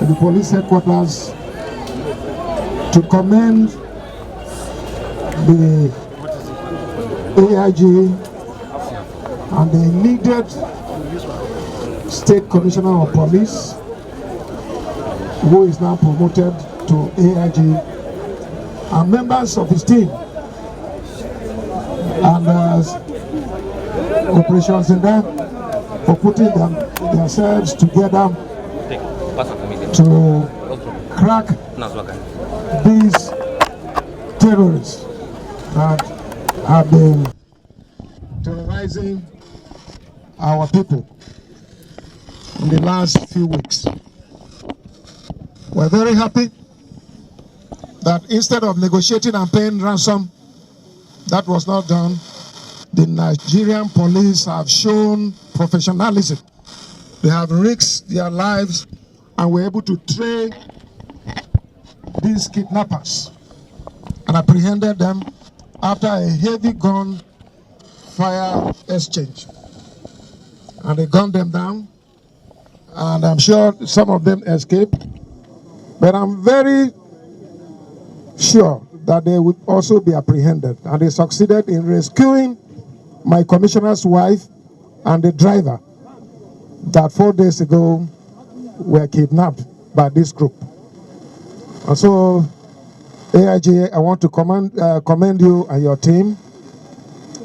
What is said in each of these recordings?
the police headquarters to commend the AIG and the immediate State Commissioner of Police, who is now promoted to AIG, and members of his team and operations in there for putting themselves together to crack these terrorists that have been terrorizing our people in the last few weeks. We're very happy that instead of negotiating and paying ransom, that was not done. The Nigerian police have shown professionalism. They have risked their lives and were able to train these kidnappers and apprehended them after a heavy gun fire exchange. And they gunned them down, and I'm sure some of them escaped. But I'm very sure that they will also be apprehended. And they succeeded in rescuing my commissioner's wife and the driver that 4 days ago were kidnapped by this group. And so, AIG, I want to commend you and your team,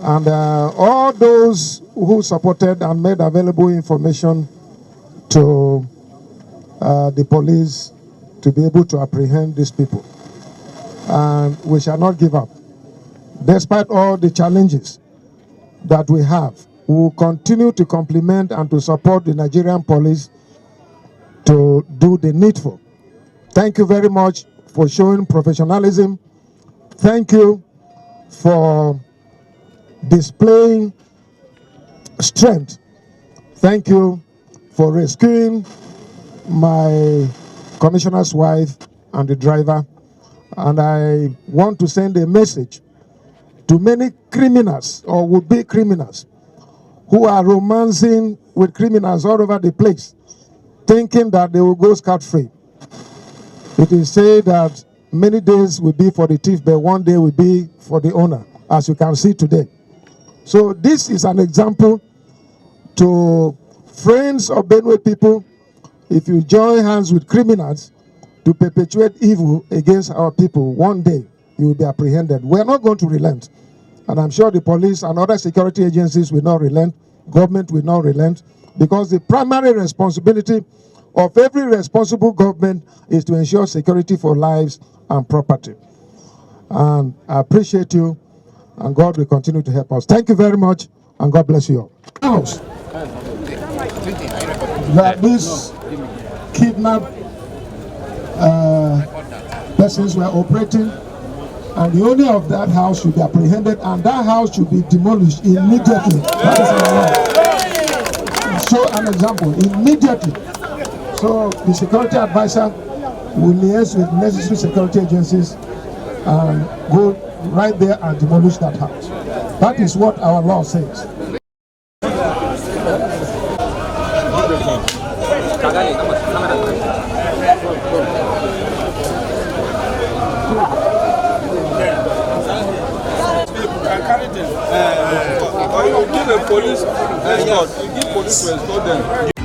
and all those who supported and made available information to the police to be able to apprehend these people. And we shall not give up. Despite all the challenges that we have, we will continue to complement and to support the Nigerian police to do the needful. Thank you very much for showing professionalism. Thank you for displaying strength. Thank you for rescuing my commissioner's wife and the driver. And I want to send a message to many criminals or would-be criminals who are romancing with criminals all over the place, thinking that they will go scot-free. It is said that many days will be for the thief, but one day will be for the owner, as you can see today. So this is an example to friends of Benue people. If you join hands with criminals to perpetuate evil against our people, one day you will be apprehended. We are not going to relent. And I'm sure the police and other security agencies will not relent. Government will not relent. Because the primary responsibility of every responsible government is to ensure security for lives and property. And I appreciate you, and God will continue to help us. Thank you very much, and God bless you all. That these kidnapped persons were operating, and the owner of that house should be apprehended, and that house should be demolished immediately. That is our law. Show an example immediately. So the security advisor will liaise with necessary security agencies and go right there and demolish that house. That is what our law says. You give a police escort, you give police to escort them.